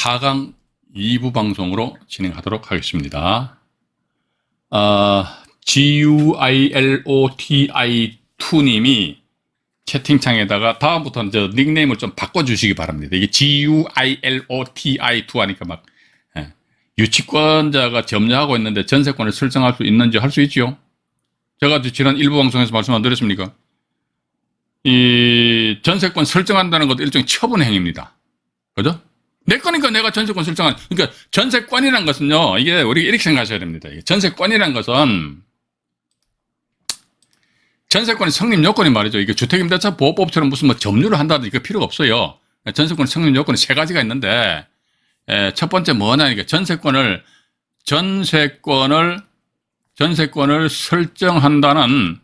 4강 2부 방송으로 진행하도록 하겠습니다. GUILOTI2님이 채팅창에다가 다음부터는 저 닉네임을 좀 바꿔주시기 바랍니다. 이게 GUILOTI2 하니까 막 유치권자가 점유하고 있는데 전세권을 설정할 수 있는지 할 수 있지요. 제가 지난 일부 방송에서 말씀 안 드렸습니까? 이 전세권 설정한다는 것도 일종의 처분 행위입니다. 그죠? 내 거니까 내가 전세권 설정한, 그러니까 전세권이란 것은요, 이게 우리가 이렇게 생각하셔야 됩니다. 전세권이란 것은 전세권의 성립 요건이 말이죠. 이게 주택임대차 보호법처럼 무슨 뭐 점유를 한다든지 그 필요가 없어요. 전세권 성립 요건이 세 가지가 있는데, 첫 번째 뭐냐니까 전세권을 설정한다는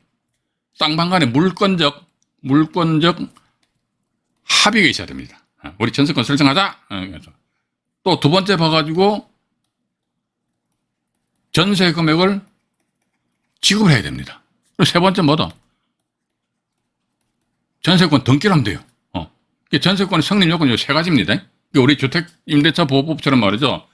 쌍방간의 물권적 합의가 있어야 됩니다. 우리 전세권 설정하자. 또 두 번째 봐가지고 전세 금액을 지급을 해야 됩니다. 세 번째 뭐다? 전세권 등기를 하면 돼요. 전세권의 성립 요건이 세 가지입니다. 우리 주택임대차 보호법처럼 말이죠.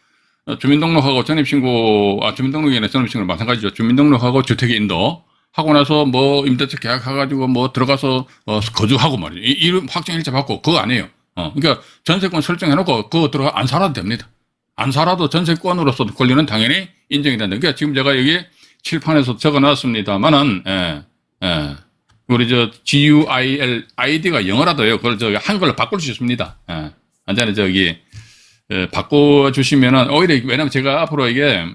주민등록하고 주민등록이 아니라 전입신고는 마찬가지죠. 주민등록하고 주택의 인도 하고 나서 뭐 임대차 계약해가지고 뭐 들어가서 거주하고 말이죠. 이름 확정일자 받고 그거 아니에요. 그러니까 전세권 설정해놓고 그거 들어가 안 살아도 됩니다. 안 살아도 전세권으로서 권리는 당연히 인정이 된다. 그러니까 지금 제가 여기 칠판에서 적어놨습니다만은 우리 저 GUIL 아이디가 영어라도요. 그걸 저 한글로 바꿀 수 있습니다. 완전히 저기 바꿔주시면은 오히려 왜냐면 제가 앞으로 이게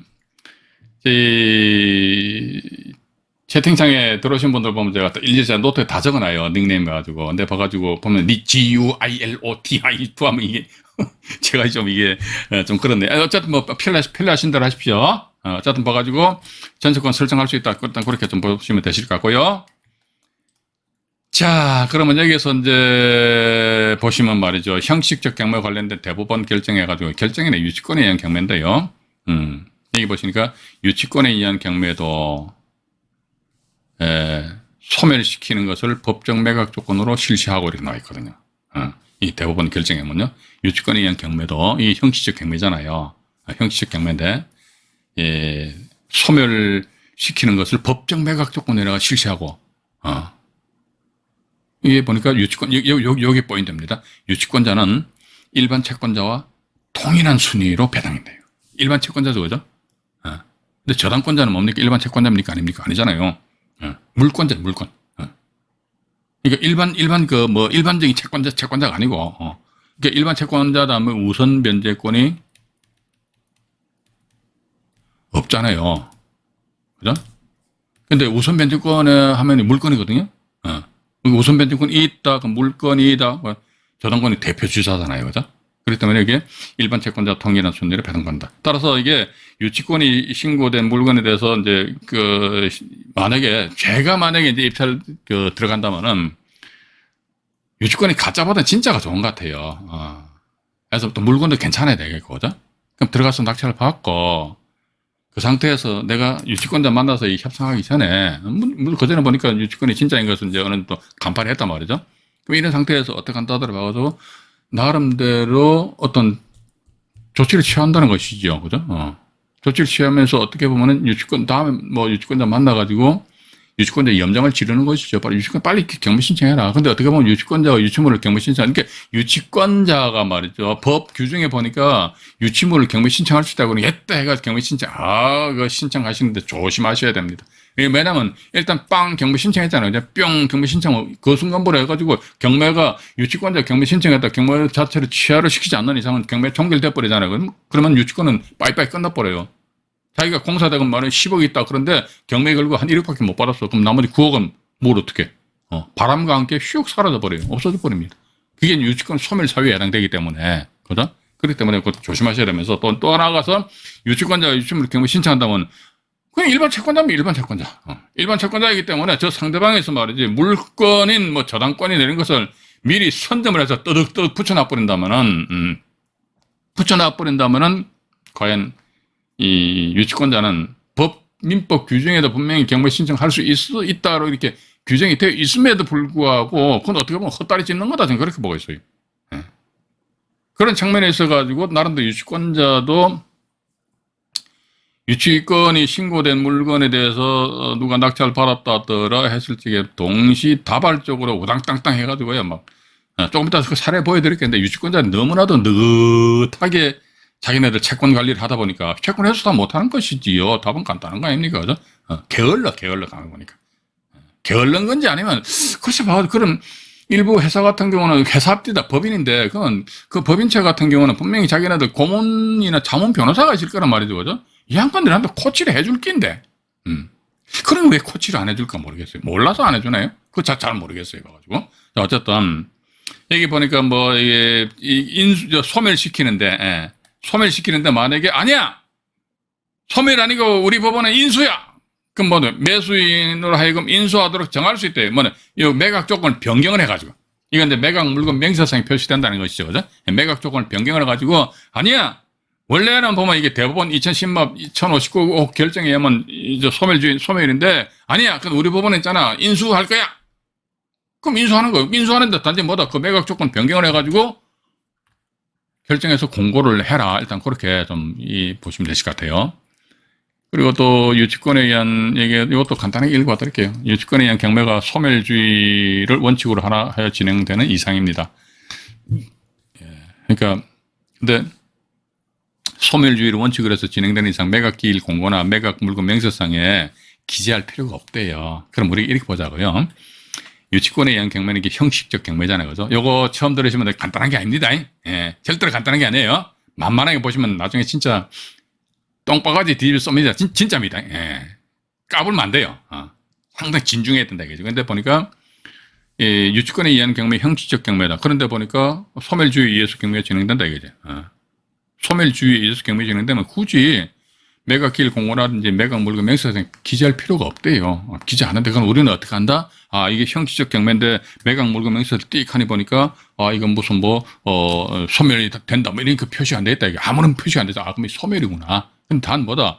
채팅창에 들어오신 분들 보면 제가 일일이 노트에 다 적어놔요. 닉네임 가지고. 근데 봐가지고 보면 GUILOTI2 하면 이게 제가 좀 이게 좀 그렇네. 어쨌든 뭐 편리하신 대로 하십시오. 어쨌든 봐가지고 전세권 설정할 수 있다. 일단 그렇게 좀 보시면 되실 것 같고요. 자, 그러면 여기서 이제 보시면 말이죠. 형식적 경매 관련된 대법원 결정해가지고 결정이나 유치권에 의한 경매인데요. 여기 보시니까 유치권에 의한 경매도 소멸시키는 것을 법정 매각 조건으로 실시하고 이렇게 나와 있거든요. 이 대법원 결정이면요. 유치권에 의한 경매도 이 형식적 경매잖아요. 형식적 경매인데 소멸시키는 것을 법정 매각 조건으로 실시하고 이게 보니까 유치권, 여기 포인트입니다. 유치권자는 일반 채권자와 동일한 순위로 배당된대요. 일반 채권자죠, 그죠? 근데 저당권자는 뭡니까? 일반 채권자입니까? 아닙니까? 아니잖아요. 물권자, 물권. 그러니까 일반적인 채권자가 아니고, 그러니까 일반 채권자다 하면 우선 변제권이 없잖아요. 그죠? 근데 우선 변제권에 하면 물권이거든요? 우선 변제권이 있다, 그 물건이다, 저당권이 대표 주자잖아요. 그죠? 그렇기 때문에 이게 일반 채권자 통일한 순위로 배당받는다. 따라서 이게 유치권이 신고된 물건에 대해서 이제 제가 이제 입찰 들어간다면은 유치권이 가짜보다는 진짜가 좋은 것 같아요. 그래서 또 물건도 괜찮아야 되겠고, 그죠? 그럼 들어가서 낙찰을 받고 그 상태에서 내가 유치권자 만나서 협상하기 전에, 그전에 보니까 유치권이 진짜인 것은 이제 어느 정도 간파를 했단 말이죠. 그럼 이런 상태에서 어떻게 한다 하더라도 나름대로 어떤 조치를 취한다는 것이죠. 그죠? 조치를 취하면서 어떻게 보면은 다음에 유치권자 만나가지고 유치권자 염장을 지르는 것이죠. 빨리 경매 신청해라. 근데 어떻게 보면 유치권자가 유치물을 경매 신청, 그러니까 유치권자가 말이죠. 법 규정에 보니까 유치물을 경매 신청할 수 있다고 했다 해가지고 경매 신청, 그거 신청하시는데 조심하셔야 됩니다. 왜냐면 일단 경매 신청했잖아요. 뿅 경매 신청 그 순간부로 해가지고 경매가 유치권자 경매 신청했다 경매 자체를 취하를 시키지 않는 이상은 경매 종결돼 버리잖아요. 그러면 유치권은 빠이빠이 끝나버려요. 자기가 공사대금 말은 10억이 있다. 그런데 경매 걸고 한 1억밖에 못 받았어. 그럼 나머지 9억은 뭘 어떻게? 바람과 함께 휙 사라져 버려요. 없어져 버립니다. 그게 유치권 소멸 사유에 해당되기 때문에, 그죠? 그렇기 때문에 그것도 조심하셔야 되면서 또 나가서 유치권자가 유치물 경매 신청한다면 그냥 일반 채권자면 일반 채권자. 일반 채권자이기 때문에 저 상대방에서 말이지 물권인 저당권이 내린 것을 미리 선점을 해서 뜨득뜨득 붙여놔버린다면은 과연 이 유치권자는 민법 규정에도 분명히 경매 신청할 수 있다로 이렇게 규정이 되어 있음에도 불구하고 그건 어떻게 보면 헛다리 짚는 거다. 저는 그렇게 보고 있어요. 그런 측면에 있어가지고 나름대로 유치권자도 유치권이 신고된 물건에 대해서 누가 낙찰 받았다더라 했을 적에 동시다발적으로 우당땅땅 해가지고요. 막 조금 이따 그 사례 보여드릴겠는데 유치권자는 너무나도 느긋하게 자기네들 채권 관리를 하다 보니까 채권해서 다 못하는 것이지요. 답은 간단한 거 아닙니까? 그죠? 게을러 가는 거니까. 게을른 건지 아니면 글쎄 봐 그럼 일부 회사 같은 경우는 회사 앞뒤다 법인인데 그건 그 법인체 같은 경우는 분명히 자기네들 고문이나 자문 변호사가 있을 거란 말이죠. 그죠? 이 양반들한테 코치를 해줄 낀데 그럼 왜 코치를 안 해줄까 모르겠어요. 몰라서 안 해주나요? 그거 잘 모르겠어요. 그래가지고 자, 어쨌든 여기 보니까 뭐 이게 소멸시키는데 소멸시키는데 만약에 아니야 소멸 아니고 우리 법원은 인수야. 그럼 뭐 매수인으로 하여금 인수하도록 정할 수 있대요. 뭐는 이 매각 조건을 변경을 해가지고 이건 이제 매각 물건 명세상에 표시된다는 것이죠. 그죠? 매각 조건을 변경을 해가지고 아니야. 원래는 보면 이게 대법원 2010법 2059 결정에 의하면 이제 소멸인데 아니야. 그럼 우리 법원에 있잖아. 인수할 거야. 그럼 인수하는 거예요. 인수하는데 단지 뭐다. 그 매각 조건 변경을 해가지고 결정해서 공고를 해라. 일단 그렇게 좀 보시면 되실 것 같아요. 그리고 또 유치권에 의한 얘기, 이것도 간단하게 읽어드릴게요. 유치권에 의한 경매가 소멸주의를 원칙으로 하여 진행되는 이상입니다. 그러니까 근데 소멸주의를 원칙으로 해서 진행되는 이상 매각 기일 공고나 매각 물건 명세상에 기재할 필요가 없대요. 그럼 우리 이렇게 보자고요. 유치권에 의한 경매는 이게 형식적 경매잖아요. 그죠? 요거 처음 들으시면 간단한 게 아닙니다. 예, 절대로 간단한 게 아니에요. 만만하게 보시면 나중에 진짜 똥바가지 뒤집어 쏩니다. 진짜입니다. 예. 까불면 안 돼요. 상당히 진중해야 된다. 이거죠. 근데 보니까, 유치권에 의한 경매 형식적 경매다. 그런데 보니까 소멸주의에 의해서 경매가 진행된다. 이거죠. 소멸주의에 의해서 경매가 진행되면 굳이 매각 기일 공고라든지 매각 물건 명세상에 기재할 필요가 없대요. 기재하는데 그럼 우리는 어떻게 한다? 이게 형식적 경매인데 매각 물건 명세를 띡 하니 보니까 이건 무슨 소멸이 된다. 뭐 이런 그 표시가 안 돼 있다. 이게 아무런 표시가 안 되죠. 그럼 소멸이구나. 근데 단 뭐다?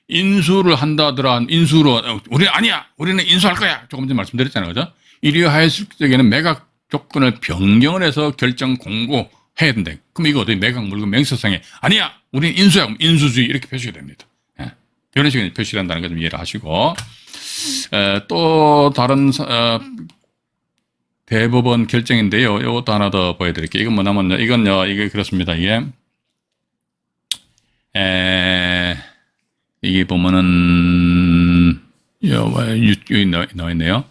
인수를 한다더라. 인수로 우리는 아니야. 우리는 인수할 거야. 조금 전에 말씀드렸잖아요. 그죠? 이리하였을 적에는 매각 조건을 변경을 해서 결정 공고해야 된다. 그럼 이거 어떻게 매각 물건 명세상에 아니야. 우리는 인수야. 그럼 인수주의 이렇게 표시가 됩니다. 이런 식으로 표시를 한다는 거 좀 이해를 하시고 또 다른 대법원 결정인데요. 이것도 하나 더 보여드릴게요. 이건 뭐냐면요. 이게 그렇습니다. 이게 보면은 여기 나와 있네요.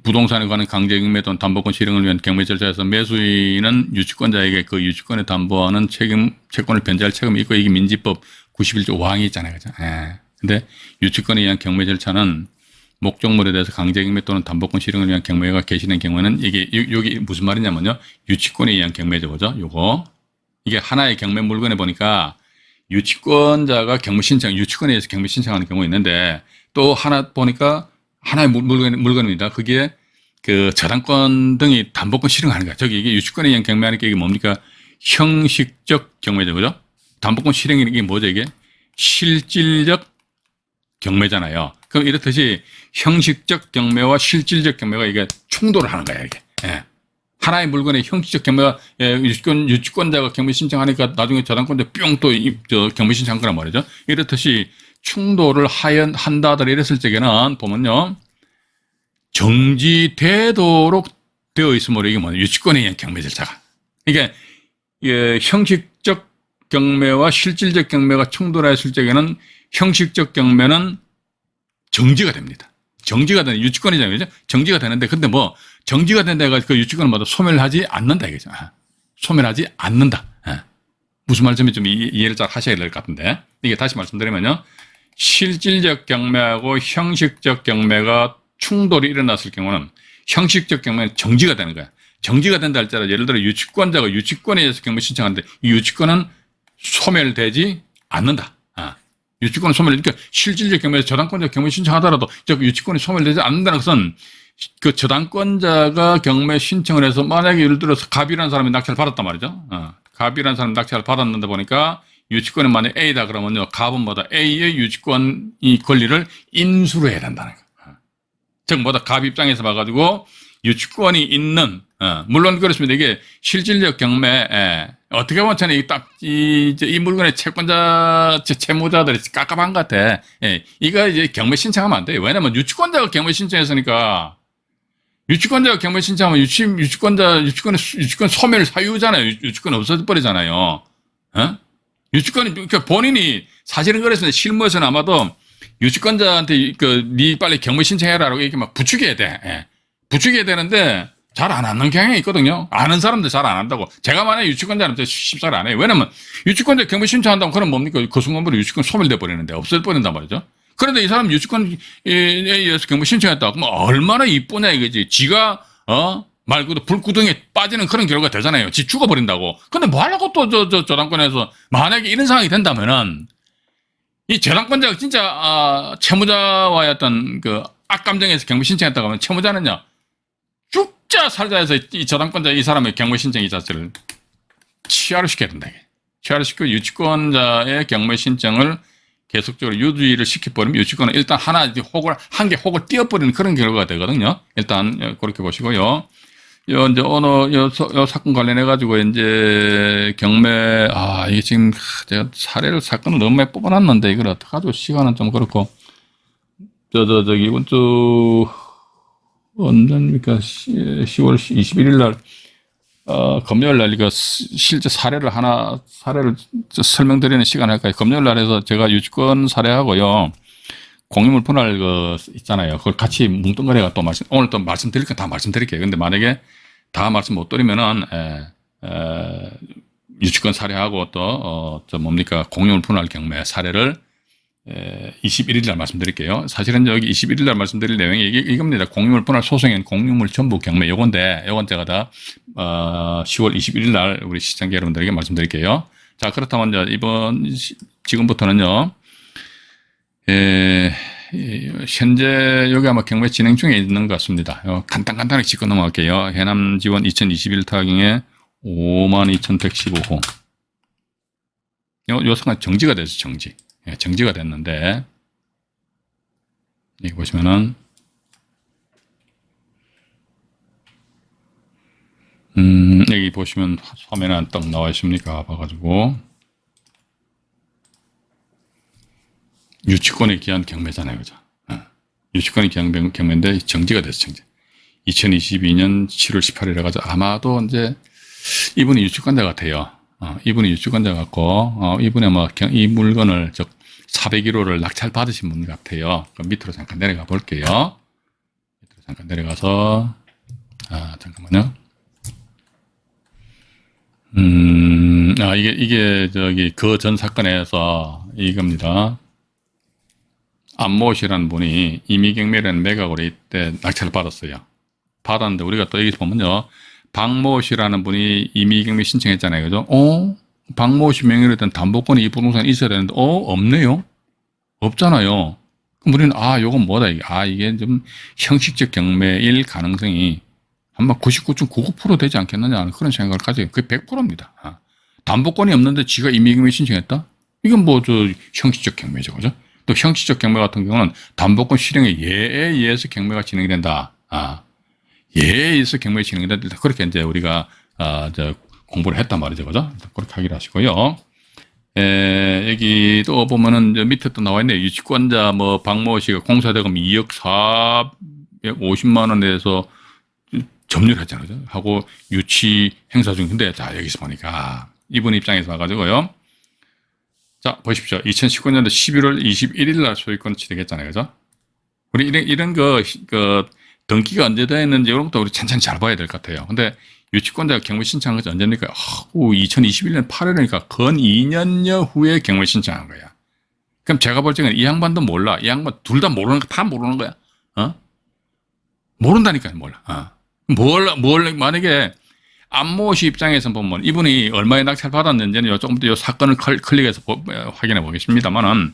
부동산에 관한 강제 경매 또는 담보권 실행을 위한 경매 절차에서 매수인은 유치권자에게 그 유치권을 담보하는 채권을 변제할 책임이 있고 이게 민지법 91조 5항이 있잖아요. 그죠? 근데 유치권에 의한 경매 절차는 목적물에 대해서 강제 경매 또는 담보권 실행을 위한 경매가 개시된 경우에는 이게 여기 무슨 말이냐면요. 유치권에 의한 경매죠. 그죠? 이게 하나의 경매 물건에 보니까 유치권자가 경매 신청, 유치권에 의해서 경매 신청하는 경우가 있는데 또 하나 보니까 하나의 물건입니다. 그게 그 저당권 등이 담보권 실행하는 거야. 저기 이게 유치권에 의한 경매하니까 이게 뭡니까? 형식적 경매죠. 그죠? 담보권 실행이 뭐죠? 이게 실질적 경매잖아요. 그럼 이렇듯이 형식적 경매와 실질적 경매가 이게 충돌을 하는 거야. 이게. 하나의 물건의 형식적 경매가 유치권자가 경매 신청하니까 나중에 저당권자 뿅 또 경매 신청한 거란 말이죠. 이렇듯이 충돌을 한다더라 이랬을 적에는 보면요. 정지되도록 되어 있으므로 이게 뭐냐. 유치권에 의한 경매 절차가. 이게 형식적 경매와 실질적 경매가 충돌했을 적에는 형식적 경매는 정지가 됩니다. 정지가 되는 유치권이잖아요. 그죠? 정지가 되는데 근데 정지가 된다 해가지고 그 유치권을 소멸하지 않는다 이거죠. 소멸하지 않는다. 무슨 말인지 좀 이해를 잘 하셔야 될 것 같은데 이게 다시 말씀드리면요. 실질적 경매하고 형식적 경매가 충돌이 일어났을 경우는 형식적 경매는 정지가 되는 거야. 정지가 된다 할지라도 예를 들어 유치권자가 유치권에 의해서 경매 신청하는데 이 유치권은 소멸되지 않는다. 유치권은 그러니까 실질적 경매에서 저당권자 경매 신청하더라도 유치권이 소멸되지 않는다는 것은 그 저당권자가 경매 신청을 해서 만약에 예를 들어서 갑이라는 사람이 낙찰을 받았단 말이죠. 갑이라는 사람이 낙찰을 받았는데 보니까 유치권이 만약 A다 그러면요. 갑은 뭐다? A의 유치권 이 권리를 인수로 해야 된다는 거예요. 즉 갑 입장에서 봐가지고 유치권이 있는, 물론 그렇습니다. 이게 실질적 경매, 어떻게 보면 저는 이 물건의 채무자들이 깝깝한 것 같아. 이거 이제 경매 신청하면 안 돼요. 왜냐면 유치권자가 경매 신청했으니까, 유치권자가 경매 신청하면 유치권 소멸 사유잖아요. 유치권 없어져 버리잖아요. 유치권이, 그러니까 본인이 사실은 그랬습니다. 실무에서는 아마도 유치권자한테 니 빨리 경매 신청해라라고 이렇게 막 부추겨야 돼. 부추겨야 되는데 잘 안 하는 경향이 있거든요. 아는 사람들 잘 안 한다고. 제가 만약에 유치권자한테 쉽사리 안 해요. 왜냐면 유치권자 경매 신청한다면 그럼 뭡니까? 그 순간부터 유치권 소멸돼 버리는데 없어져 버린단 말이죠. 그런데 이 사람 유치권에 의해서 경매 신청했다. 그럼 얼마나 이쁘냐 이거지. 지가 말 그대로 불구덩이에 빠지는 그런 결과가 되잖아요. 지 죽어버린다고. 근데 뭐 하려고 또 저당권에서 만약에 이런 상황이 된다면은 이 저당권자가 진짜 채무자와의 어떤 그 악감정에서 경매 신청했다고 하면 채무자는요 죽자 살자 해서 이 저당권자 이 사람의 경매 신청 이 자체를 취하로 시켜야 된다. 취하로 시키고 유치권자의 경매 신청을 계속적으로 유지를 시켜버리면 유치권은 일단 한 개 혹을 띄어버리는 그런 결과가 되거든요. 일단 그렇게 보시고요. 이제 요 사건 관련해가지고 이제 경매, 이게 지금 제가 사건을 너무 많이 뽑아놨는데 이걸 어떡하죠? 시간은 좀 그렇고. 저기 이번 주 언제입니까? 10월 21일 날 금요일 날 이거 실제 사례를 설명드리는 시간 할까요? 금요일 날에서 제가 유치권 사례하고요. 공유물 분할 있잖아요. 그걸 같이 뭉뚱그려가 오늘 또 말씀드릴까 다 말씀드릴게요. 근데 만약에 다 말씀 못 드리면은, 유치권 사례하고 또, 뭡니까? 공유물 분할 경매 사례를 21일 날 말씀드릴게요. 사실은 여기 21일 날 말씀드릴 내용이 이겁니다. 공유물 분할 소송인 공유물 전부 경매 요건데, 요건 제가 다, 10월 21일 날 우리 시청자 여러분들에게 말씀드릴게요. 자, 그렇다면 지금부터는요, 현재 여기 아마 경매 진행 중에 있는 것 같습니다. 간단하게 짚고 넘어갈게요. 해남 지원 2021 타경에 52,115호. 요 순간 정지가 됐어, 정지. 정지가 됐는데, 여기 보시면은, 여기 보시면 화면에 딱 나와 있습니까? 봐가지고. 유치권에 기한 경매잖아요. 그죠? 유치권에 기한 경매인데 정지가 됐어, 정지. 2022년 7월 18일에 가지고 아마도 이제 이분이 유치권자 같아요. 이분이 유치권자 같고, 이분이 이 물건을 401호를 낙찰 받으신 분 같아요. 그럼 밑으로 잠깐 내려가 볼게요. 밑으로 잠깐 내려가서, 잠깐만요. 이게 그 전 사건에서 이겁니다. 안모 씨라는 분이 임의경매라는 매각으로 이때 낙찰을 받았어요. 받았는데 우리가 또 여기서 보면요. 박모 씨라는 분이 임의경매 신청했잖아요. 그죠? 박모 씨 명의로 된 담보권이 이 부동산에 있어야 되는데, 없네요? 없잖아요. 그럼 우리는, 요건 뭐다, 이게. 이게 좀 형식적 경매일 가능성이 아마 99.99% 되지 않겠느냐 하는 그런 생각을 가지고, 그게 100%입니다. 담보권이 없는데 지가 임의경매 신청했다? 이건 형식적 경매죠. 그죠? 또 형식적 경매 같은 경우는 담보권 실행의 예에 의해서 경매가 진행이 된다. 예에 의해서 경매가 진행이 된다. 그렇게 이제 우리가, 공부를 했단 말이죠. 그죠? 그렇게 하기로 하시고요. 여기 또 보면은 밑에 또 나와 있네요. 유치권자 박모 씨가 공사대금 2억 450만 원에 대해서 점유를 했잖아요. 그죠? 하고 유치 행사 중인데, 자, 여기서 보니까 이분 입장에서 와가지고요. 자, 보십시오. 2019년도 11월 21일 날 소유권 취득했잖아요. 그죠? 우리 이런 등기가 언제 됐는지 이런 것도 우리 천천히 잘 봐야 될 것 같아요. 근데 유치권자가 경매 신청한 것이 언제입니까? 2021년 8월이니까 건 2년여 후에 경매 신청한 거야. 그럼 제가 볼 적에는 이 양반도 몰라. 이 양반 둘 다 모르는 거, 다 모르는 거야. 모른다니까요, 몰라. 만약에 안모 씨 입장에서 보면 이분이 얼마에 낙찰 받았는지는 조금 더 이 사건을 클릭해서 확인해 보겠습니다만은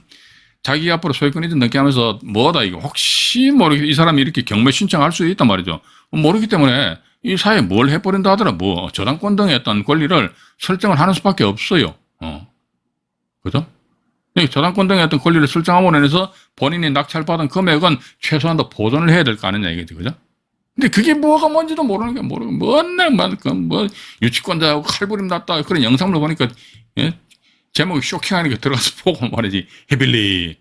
자기 앞으로 소유권 이전 등기하면서 뭐다 이거 혹시 모르게 이 사람이 이렇게 경매 신청할 수 있단 말이죠. 모르기 때문에 이 사회에 뭘 해버린다 하더라 저당권 등의 어떤 권리를 설정을 하는 수밖에 없어요. 그죠? 저당권 등의 어떤 권리를 설정함으로 인해서 본인이 낙찰받은 금액은 최소한도 보존을 해야 될 거 아니냐 이거죠. 그죠? 근데 그게 뭐가 뭔지도 모르는 게 모르고 맨날 뭐 유치권자하고 칼부림 났다 그런 영상을 보니까 예? 제목이 쇼킹하니까 들어가서 보고 말이지 헤빌리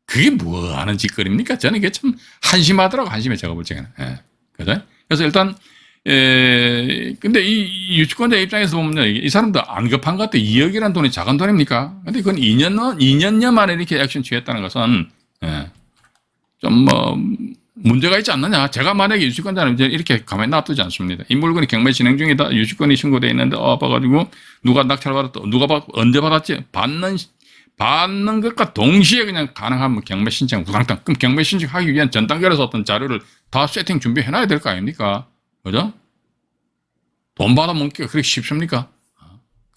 그게 뭐 하는 짓거리입니까? 저는 이게 참 한심하더라고 한심해 제가 볼 적에는 예. 그죠? 그래서 일단 근데 이 유치권자 입장에서 보면 이 사람도 안 급한 것 같아. 2억이라는 돈이 작은 돈입니까? 근데 그건 2년여 만에 이렇게 액션 취했다는 것은 예. 좀 문제가 있지 않느냐. 제가 만약에 유치권자는 이제 이렇게 가만히 놔두지 않습니다. 이 물건이 경매 진행 중이다. 유치권이 신고되어 있는데 봐가지고 누가 낙찰 받았다. 언제 받았지? 받는 것과 동시에 그냥 가능하면 경매 신청 부당당. 그럼 경매 신청하기 위한 전 단계에서 어떤 자료를 다 세팅 준비해놔야 될 거 아닙니까? 그죠? 돈 받아먹기가 그렇게 쉽습니까?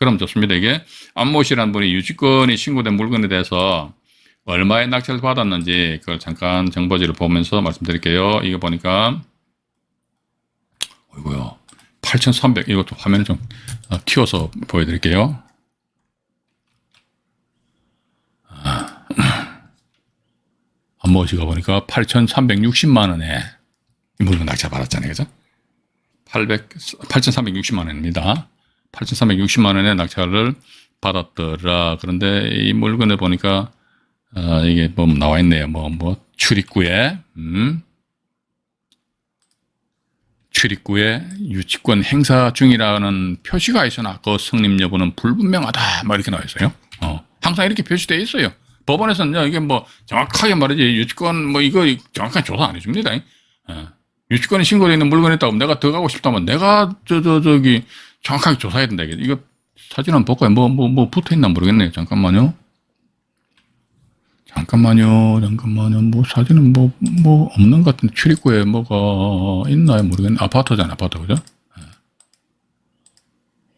그럼 좋습니다. 이게 안모 씨라는 분이 유치권이 신고된 물건에 대해서 얼마의 낙찰을 받았는지 그걸 잠깐 정보지를 보면서 말씀드릴게요. 이거 보니까 어이구요 8,300 이것도 화면을 좀 키워서 보여드릴게요. 안모 씨가 보니까 8,360만 원에 이 물건 낙찰 받았잖아요. 그죠? 8,360만 원입니다. 8,360만 원에 낙찰을 받았더라. 그런데 이 물건을 보니까 이게 뭐 나와 있네요. 출입구에 유치권 행사 중이라는 표시가 있으나 그 성립 여부는 불분명하다. 뭐 이렇게 나와 있어요. 항상 이렇게 표시되어 있어요. 법원에서는 이게 뭐 정확하게 말이지 유치권 이거 정확하게 조사 안 해줍니다. 유치권이 신고되어 있는 물건이 있다고 내가 더 가고 싶다면 내가 저기 정확하게 조사해야 된다. 이거 사진 한번 볼까요? 뭐 붙어 있나 모르겠네요. 잠깐만요. 뭐 사진은 뭐 없는 것 같은데 출입구에 뭐가 있나요? 모르겠네. 아파트잖아, 아파트. 그죠?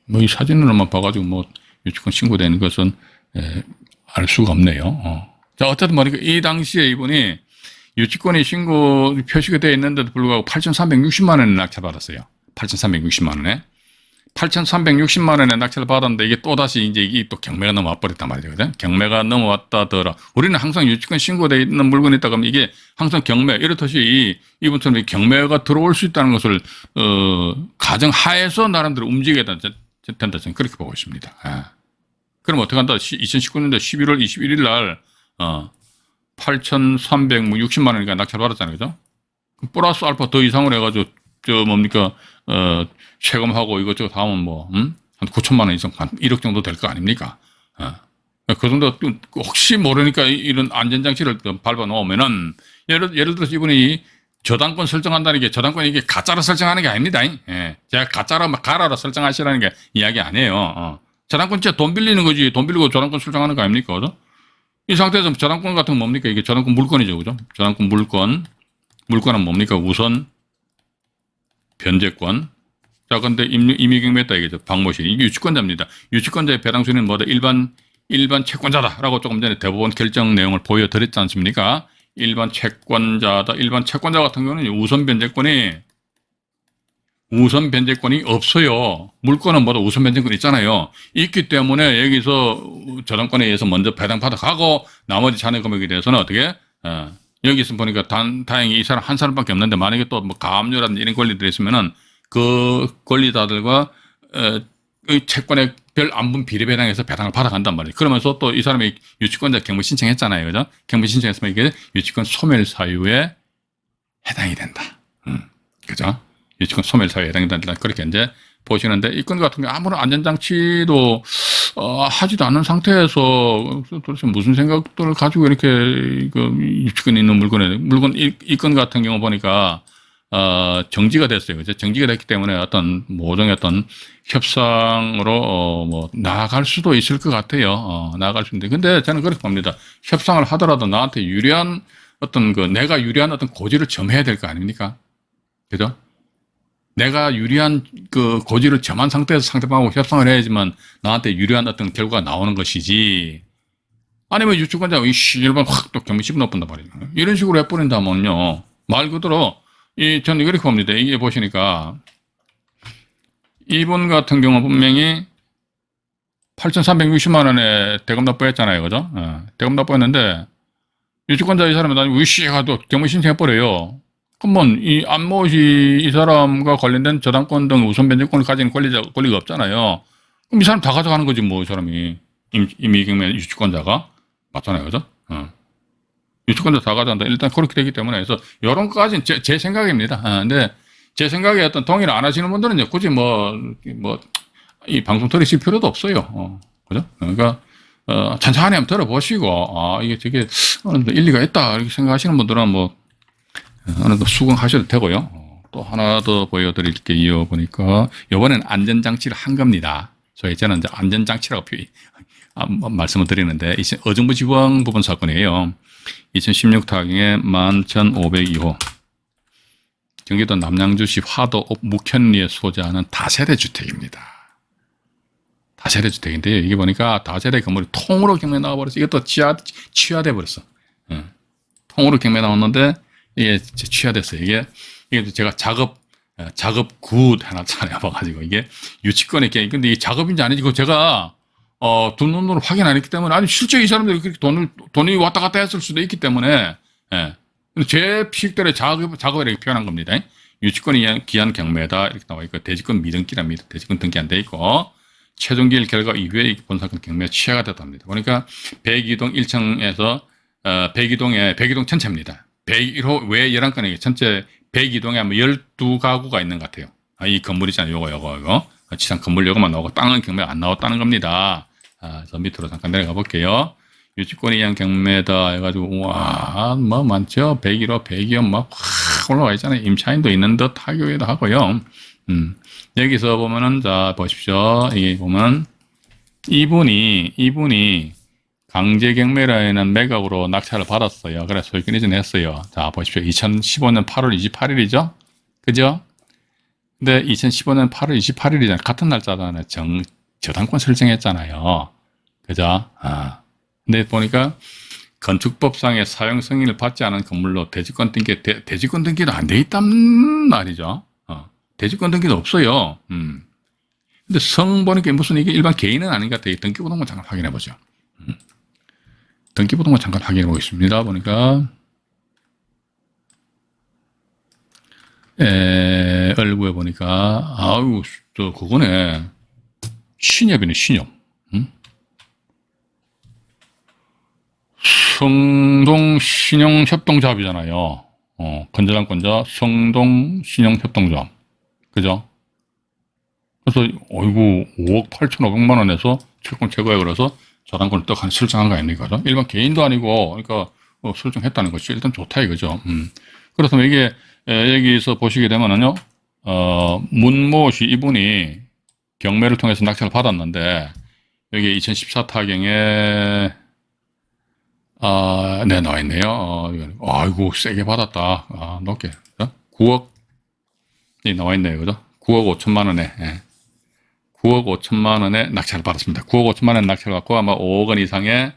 뭐 이 사진으로만 봐가지고 뭐 유치권 신고되는 것은 알 수가 없네요. 자, 어쨌든 말이니까 이 당시에 이분이 유치권이 신고 표시가 되어 있는데도 불구하고 8,360만 원에 낙찰받았어요. 8,360만 원에. 8,360만 원에 낙찰을 받았는데 이게 또다시 이게 또 경매가 넘어와 버렸단 말이죠. 경매가 넘어왔다더라. 우리는 항상 유치권 신고되어 있는 물건이 있다 그러면 이게 항상 경매, 이렇듯이 이분처럼 경매가 들어올 수 있다는 것을, 가정하에서 나름대로 움직여야 된다. 저는 그렇게 보고 있습니다. 그럼 어떻게 한다? 2019년도 11월 21일 날, 8,360만 원이니까 낙찰 받았잖아요. 그죠? 플러스 알파 더 이상으로 해가지고, 세금하고 이것저것 하면 한 9천만 원 이상, 한 1억 정도 될 거 아닙니까? 그 정도, 혹시 모르니까 이런 안전장치를 밟아 놓으면은, 예를 들어서 이분이 저당권 설정한다는 게, 저당권 이게 가짜로 설정하는 게 아닙니다. 제가 가짜로, 가라로 설정하시라는 게 이야기 아니에요. 저당권 진짜 돈 빌리는 거지, 돈 빌리고 저당권 설정하는 거 아닙니까? 그죠? 이 상태에서 저당권 같은 건 뭡니까? 이게 저당권 물건이죠. 그죠? 저당권 물건. 물건은 뭡니까? 우선, 변제권. 자, 근데 임의경매했다 이게죠. 박모 씨. 이게 유치권자입니다. 유치권자의 배당수는 뭐다? 일반 채권자다라고 조금 전에 대법원 결정 내용을 보여드렸지 않습니까? 일반 채권자다. 일반 채권자 같은 경우는 우선 변제권이 없어요. 물건은 뭐다? 우선 변제권이 있잖아요. 있기 때문에 여기서 저당권에 의해서 먼저 배당받아 가고 나머지 잔해 금액에 대해서는 어떻게, 여기서 보니까 다행히 이 사람 한 사람밖에 없는데 만약에 또 뭐 가압류라든지 이런 권리들이 있으면은 그 권리자들과 채권의 별 안분 비례 배당에서 배당을 받아간단 말이에요. 그러면서 또 이 사람이 유치권자 경무 신청했잖아요. 그죠? 경무 신청했으면 이게 유치권 소멸 사유에 해당이 된다. 그죠? 유치권 소멸 사유에 해당이 된다. 그렇게 이제 보시는데 이 건 같은 경우 아무런 안전장치도 하지도 않은 상태에서 도대체 무슨 생각들을 가지고 이렇게 유치권이 있는 이 건 같은 경우 보니까 정지가 됐어요. 그죠? 정지가 됐기 때문에 어떤 모종의 어떤 협상으로 뭐 나아갈 수도 있을 것 같아요. 나아갈 수 있는데 근데 저는 그렇게 봅니다. 협상을 하더라도 나한테 유리한 내가 유리한 어떤 고지를 점해야 될 거 아닙니까? 그죠? 내가 유리한 고지를 점한 상태에서 상대방하고 협상을 해야지만 나한테 유리한 어떤 결과가 나오는 것이지. 아니면 유치권자가 일반 확 또 경비 집어넣는단 말이에요. 이런 식으로 해버린다면요. 말 그대로 저는 이렇게 봅니다. 이게 보시니까 이분 같은 경우 분명히 8,360만 원에 대금 납부했잖아요. 그죠? 대금 납부했는데 유치권자 이 사람은 나중에 위시가도 경무 신청해버려요. 그러면 이 안모시 이 사람과 관련된 저당권 등 우선 변제권을 가지는 권리가 없잖아요. 그럼 이 사람 다 가져가는 거지 뭐 이 사람이 임의경매 유치권자가 맞잖아요, 그죠? 유치권자 다 가져간다. 일단 그렇게 되기 때문에 그래서 이런 것까지는 제 생각입니다. 근데 제 생각에 어떤 동의를 안 하시는 분들은 이제 굳이 이 방송 들으실 필요도 없어요. 그죠? 그러니까 천천히 한번 들어보시고 이게 되게 어느 정도 일리가 있다 이렇게 생각하시는 분들은 뭐 어느 정도 수긍하셔도 되고요. 또 하나 더 보여드릴게요. 보니까 이번엔 안전장치를 한 겁니다. 저희 저는 이제 안전장치라고 말씀을 드리는데 어정부지방 부분 사건이에요. 2016 타경의 11,502호 경기도 남양주시 화도 묵현리에 소재하는 다세대 주택입니다. 다세대 주택인데요. 이게 보니까 다세대 건물이 통으로 경매 나와버렸어. 이것도 취하돼 버렸어. 통으로 경매 나왔는데 이게 취하됐어요. 이게 제가 작업 굿 하나 찾아봐가지고 이게 유치권의 게임. 근데 이게 작업인지 아닌지 그거 제가 두 눈으로 확인 안 했기 때문에 아니 실제 이 사람들이 그렇게 돈이 왔다 갔다 했을 수도 있기 때문에 제 피식대로 작업을 이렇게 표현한 겁니다. 유치권이 기한 경매다 이렇게 나와 있고 대지권 미등기랍니다. 대지권 등기 안 돼 있고 최종기일 결과 이후에 본사건 경매 취하가 됐답니다. 그러니까 102동 1층에서 102동 전체입니다. 101호 외 11건에 전체 102동에 아마 12가구가 있는 것 같아요. 이 건물이잖아요. 요거. 지상 건물 요거만 나오고 땅은 경매 안 나왔다는 겁니다. 저 밑으로 잠깐 내려가 볼게요. 유치권에 의한 경매다 해가지고 와, 뭐 많죠. 101호, 102호 막 확 올라와 있잖아요. 임차인도 있는 듯 하기도 하고요. 여기서 보면은 자 보십시오. 이게 보면 이분이 강제경매라는 매각으로 낙찰을 받았어요. 그래서 소유권 이전했어요. 자 보십시오. 2015년 8월 28일이죠. 그죠? 근데 2015년 8월 28일이잖아요. 같은 날짜잖아요. 저당권 설정했잖아요. 그죠? 근데 보니까 건축법상의 사용 승인을 받지 않은 건물로 대지권 등기도 안 돼 있단 말이죠. 대지권 등기도 없어요. 근데 보니까 무슨 이게 일반 개인은 아닌 것 같아요. 등기부등본 잠깐 확인해 보죠. 등기부등본 잠깐 확인해 보겠습니다. 보니까 얼구에 보니까 아유 그거네. 신협이네. 신협. 성동신용협동조합이잖아요. 건저당권자 성동신용협동조합. 그죠? 그래서 어이구 5억 8,500만 원에서 채권 최고에 그래서 저당권을 떡 한 설정한 거 아닙니까? 일반 개인도 아니고 그러니까 설정했다는 것이 일단 좋다 이거죠. 그렇다면 이게 여기서 보시게 되면은요, 문모 씨 이분이 경매를 통해서 낙찰을 받았는데 여기 2014 타경에 네 나와 있네요. 아이고 세게 받았다. 높게 9억 나와 있네요, 그죠? 9억 5천만 원에 9억 5천만 원에 낙찰을 받았습니다. 9억 5천만 원 낙찰을 받고 아마 5억 원 이상의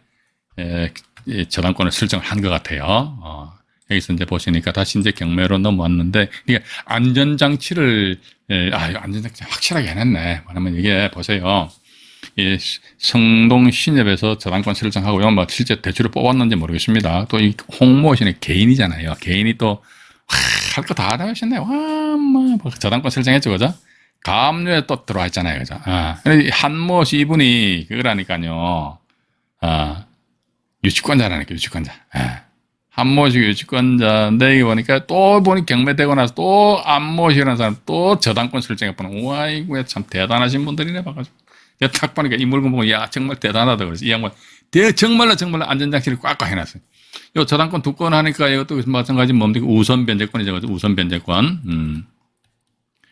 저당권을 설정을 한 것 같아요. 여기서 이제 보시니까 다시 이제 경매로 넘어왔는데 이게 안전장치를 안전장치 확실하게 해놨네. 뭐냐면 이게 보세요. 이 성동 신협에서 저당권 설정하고요. 뭐 실제 대출을 뽑았는지 모르겠습니다. 또 이 홍모 씨는 개인이잖아요. 개인이 또 할 거 다 하셨네. 뭐 저당권 설정했죠, 그죠? 가압류에 또 들어와 있잖아요, 그죠? 한모 씨 이분이 그거라니까요. 유치권자라니까 유치권자. 한모식 유치권자인데 여기 보니까 또 경매되고 나서 또 안모식이라는 사람 또 저당권 설정해보는 우와 이거 참 대단하신 분들이네 봐가지고 내가 딱 보니까 이 물건 보고 야 정말 대단하다 그래서 이 양반 정말로 안전장치를 꽉꽉 해놨어요. 요 저당권 두 건 하니까 이것도 마찬가지 뭡니까 우선 변제권이죠. 우선 변제권.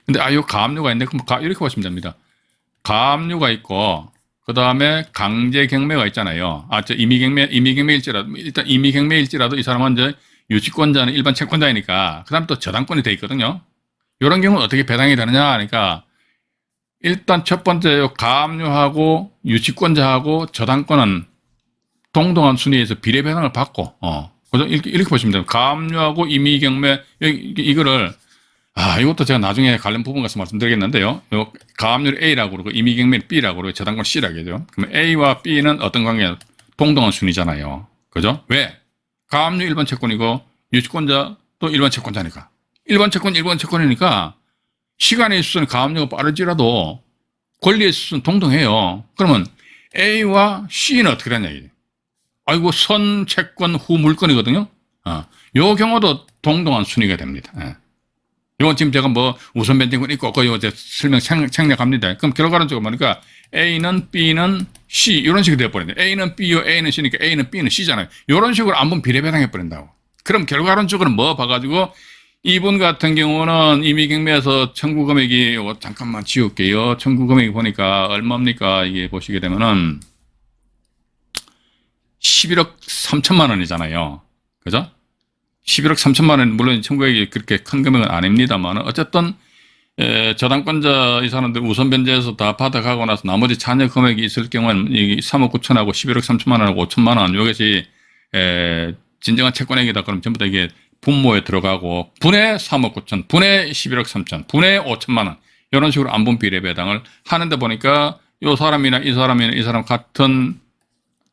근데 요 가압류가 있는데 그럼 이렇게 보시면 됩니다. 가압류가 있고 그 다음에 강제 경매가 있잖아요. 임의경매일지라도, 일단 임의경매일지라도 이 사람은 이제 유치권자는 일반 채권자이니까, 그 다음 또 저당권이 돼 있거든요. 이런 경우는 어떻게 배당이 되느냐 하니까, 일단 첫 번째 가압류하고 유치권자하고 저당권은 동등한 순위에서 비례 배당을 받고, 그죠? 이렇게 보시면 돼요. 가압류하고 임의경매, 이거를 이것도 제가 나중에 관련 부분 가서 말씀드리겠는데요. 요 가압류 A라고 그러고 임의경매 B라고 그러고 저당권 C라고 하죠. 그러면 A와 B는 어떤 관계냐? 동등한 순위잖아요. 그죠? 왜? 가압류 일반 채권이고 유치권자 또 일반 채권자니까. 1번 채권, 1번 채권이니까 시간에 있어서는 가압류가 빠르지라도 권리에 있어서는 동등해요. 그러면 A와 C는 어떻게 되냐 이게. 아이고 선 채권 후 물건이거든요. 요 경우도 동등한 순위가 됩니다. 이건 지금 제가 뭐 우선 변경권 있고 그거 이제 설명 생략합니다. 그럼 결과론적으로 보니까 A는 B는 C 이런 식이 되어버린다. A는 B요, A는 C니까 A는 B는 C잖아요. 이런 식으로 한번 비례배당해버린다고. 그럼 결과론적으로 뭐 봐가지고 이분 같은 경우는 이미 경매에서 청구 금액이 잠깐만 지울게요. 청구 금액이 보니까 얼마입니까? 이게 보시게 되면은 11억 3천만 원이잖아요. 그죠? 11억 3천만 원, 물론 청구액이 그렇게 큰 금액은 아닙니다만, 어쨌든, 저당권자 이 사람들 우선 변제해서 다 받아가고 나서 나머지 잔여 금액이 있을 경우는 이 3억 9천하고 11억 3천만 원하고 5천만 원, 이것이, 진정한 채권액이다. 그럼 전부 다 이게 분모에 들어가고, 분의 3억 9천, 분의 11억 3천, 분의 5천만 원, 이런 식으로 안분 비례 배당을 하는데 보니까, 이 사람이나 이 사람이나 이 사람 같은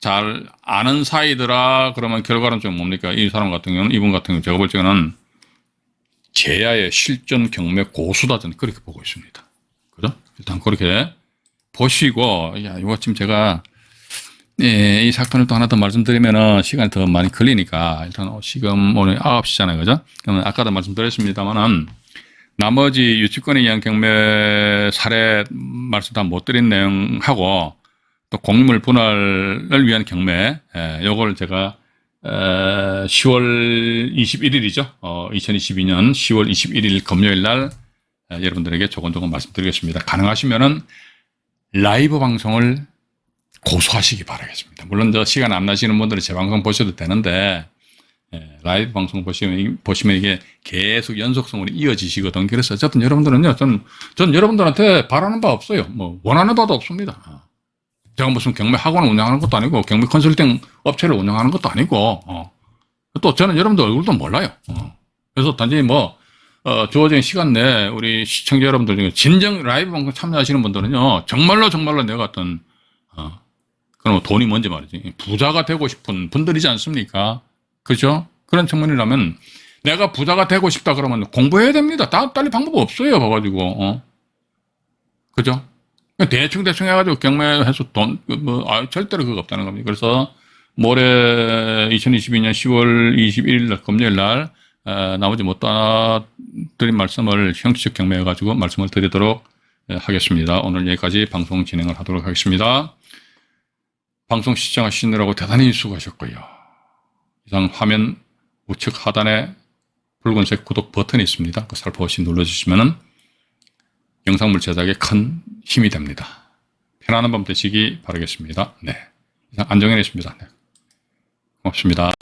잘 아는 사이더라. 그러면 결과는 좀 뭡니까? 이 사람 같은 경우는, 이분 같은 경우 제가 볼 적에는 제야의 실전 경매 고수다. 저는 그렇게 보고 있습니다. 그죠? 일단 그렇게 보시고, 야, 이거 지금 제가, 이 사건을 또 하나 더 말씀드리면은 시간이 더 많이 걸리니까 일단 지금 오늘 9시잖아요. 그죠? 그러면 아까도 말씀드렸습니다만은 나머지 유치권에 의한 경매 사례 말씀 다 못 드린 내용하고 또 공유물 분할을 위한 경매, 요걸 제가 10월 21일이죠. 2022년 10월 21일 금요일 날 여러분들에게 조곤조곤 말씀드리겠습니다. 가능하시면은 라이브 방송을 고수하시기 바라겠습니다. 물론 저 시간 안 나시는 분들은 제 방송 보셔도 되는데 라이브 방송 보시면 이게 계속 연속성으로 이어지시거든요. 그래서 어쨌든 여러분들은요, 전 여러분들한테 바라는 바 없어요. 뭐 원하는 바도 없습니다. 제가 무슨 경매 학원을 운영하는 것도 아니고 경매 컨설팅 업체를 운영하는 것도 아니고 또 저는 여러분들 얼굴도 몰라요. 그래서 단지 뭐 주어진 시간 내에 우리 시청자 여러분들 중에 진정 라이브 방송 참여하시는 분들은요, 정말로 내가 어떤 그럼 돈이 뭔지 말이지, 부자가 되고 싶은 분들이지 않습니까? 그죠? 그런 측면이라면 내가 부자가 되고 싶다 그러면 공부해야 됩니다. 딸리 방법 없어요. 봐가지고 그죠? 대충 해가지고 경매해서 절대로 그거 없다는 겁니다. 그래서 모레 2022년 10월 21일 날 금요일 날 나머지 못 드린 말씀을 형식적 경매해가지고 말씀을 드리도록 하겠습니다. 오늘 여기까지 방송 진행을 하도록 하겠습니다. 방송 시청하시느라고 대단히 수고하셨고요. 이상 화면 우측 하단에 붉은색 구독 버튼이 있습니다. 그 살포시 눌러주시면은 영상물 제작에 큰 힘이 됩니다. 편안한 밤 되시기 바라겠습니다. 네. 이상 안정현이었습니다. 네. 고맙습니다.